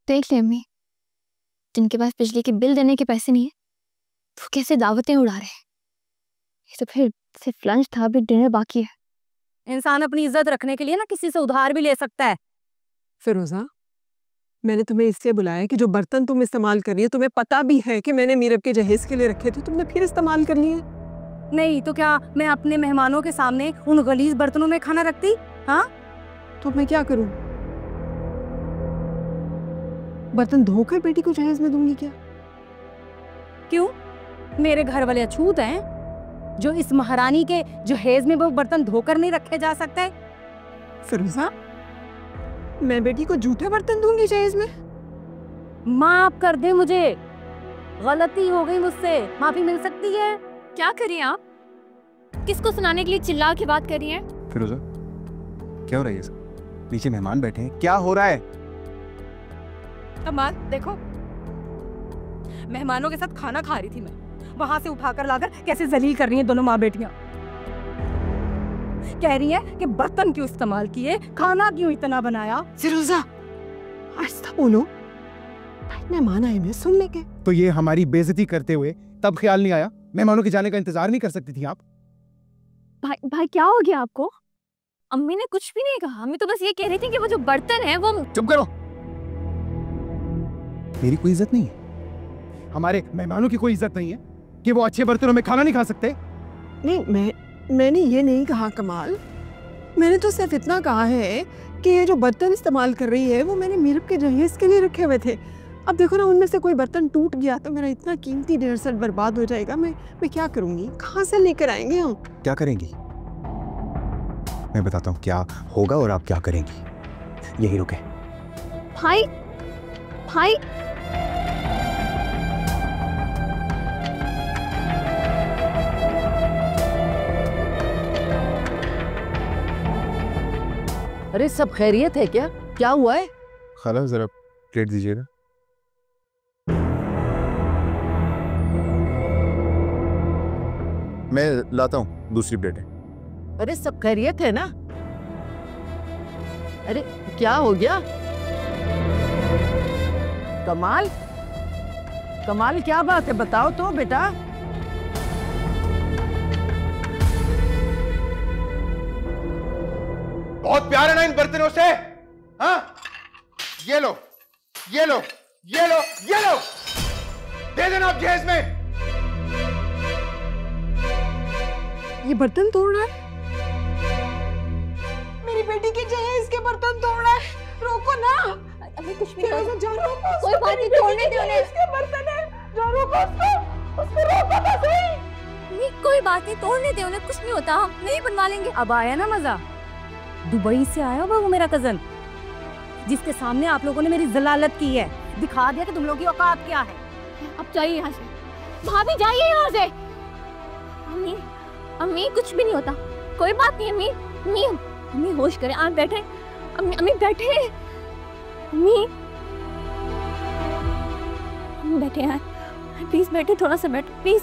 देख ले अम्मी, जिनके पास बिजली के बिल देने के पैसे नहीं है वो कैसे दावतें उड़ा रहे हैं। ये तो फिर सिर्फ लंच था, अभी डिनर बाकी है। इंसान अपनी इज्जत रखने के लिए ना किसी से उधार भी ले सकता है। फिरोजा, मैंने तुम्हें इसलिए बुलाया कि जो बर्तन तुम इस्तेमाल कर रही है तुम्हें पता भी है कि मैंने मीरब के जहेज के लिए रखे थे, तुमने फिर इस्तेमाल कर लिए। नहीं तो क्या मैं अपने मेहमानों के सामने उन गलीज बर्तनों में खाना रखती? हाँ, तो मैं क्या करूं? बर्तन धोकर बेटी को जहेज में दूंगी क्या? क्यों? मेरे घर वाले अछूत हैं जो इस महारानी के जहेज में वो बर्तन धोकर नहीं रखे जा सकते? फिरोजा, मैं बेटी को जूठे बर्तन दूंगी जहेज में? माफ कर दे मुझे, गलती हो गई मुझसे, माफी मिल सकती है। क्या करिए आप? किसको सुनाने के लिए चिल्ला के बात कर रही हैं? फिरोजा, क्या हो रहा है ये सब? नीचे मेहमान बैठे हैं, क्या हो रहा है? कमाल, देखो मेहमानों के साथ खाना खा रही थी मैं, वहां से उठाकर लाकर कैसे जलील कर रही हैं दोनों माँ बेटियां। कह रही है कि बर्तन क्यों इस्तेमाल किए, खाना क्यों इतना बनाया। फिरोजा, आहिस्ता बोलो, मेहमान आए हैं सुनने के। तो ये हमारी बेइज्जती करते हुए तब ख्याल नहीं आया? मेहमानों के जाने का इंतजार नहीं कर सकती थी आप? भाई क्या हो गया आपको? अम्मी ने कुछ भी नहीं कहा, अम्मी तो बस ये कह रही थी कि वो जो बर्तन है वो। चुप करो, मेरी कोई इज्जत नहीं है, हमारे मेहमानों की कोई इज्जत नहीं है कि वो अच्छे बर्तनों में खाना नहीं खा सकते? नहीं, मैंने ये नहीं कहा कमाल, मैंने तो सिर्फ इतना कहा है कि ये जो बर्तन इस्तेमाल कर रही है वो मैंने मीरब के जहेज के लिए रखे हुए थे। अब देखो ना, उनमें से कोई बर्तन टूट गया तो मेरा इतना कीमती डिनर सेट बर्बाद हो जाएगा। मैं क्या करूंगी? कहाँ से लेकर आएंगे हम? क्या करेंगी? मैं बताता हूँ क्या होगा और आप क्या करेंगी। यही रुके। भाई भाई अरे सब खैरियत है क्या? क्या हुआ है? खाला जरा प्लेट दीजिएगा। मैं लाता हूँ दूसरी प्लेट है। अरे सब खैरियत है ना? अरे क्या हो गया? कमाल, कमाल क्या बात है, बताओ तो बेटा। बहुत प्यार है ना इन बर्तनों से? हाँ, ये लो, ये लो, ये लो, ये लो, दे देना आप जहेज में। ये बर्तन तोड़ रहा है, मेरी बेटी के जहेज के बर्तन तोड़ रहा है। रोको ना। अभी कुछ भी नहीं, कोई बात नहीं, छोड़ने दो ना, इसके बर्तन है। जा रोको उसको रोको तो सही। नहीं कोई बात नहीं, तोड़ने दे उन्हें, कुछ नहीं होता, हम नहीं बनवा लेंगे। अब आया ना मजा? दुबई से आया हुआ वो मेरा कजन, जिसके सामने आप लोगों ने मेरी जलालत की है, दिखा दिया कि तुम लोगों की औकात क्या है। अब जाइए यहाँ से, भाभी जाइए यहाँ से। अम्मी अम्मी कुछ भी नहीं होता, कोई बात नहीं अम्मी। अम्मी अम्मी होश करें, आप बैठे। अम्मी अम्मी बैठे, अम्मी अम्मी बैठे हैं, प्लीज बैठे, थोड़ा सा बैठे प्लीज।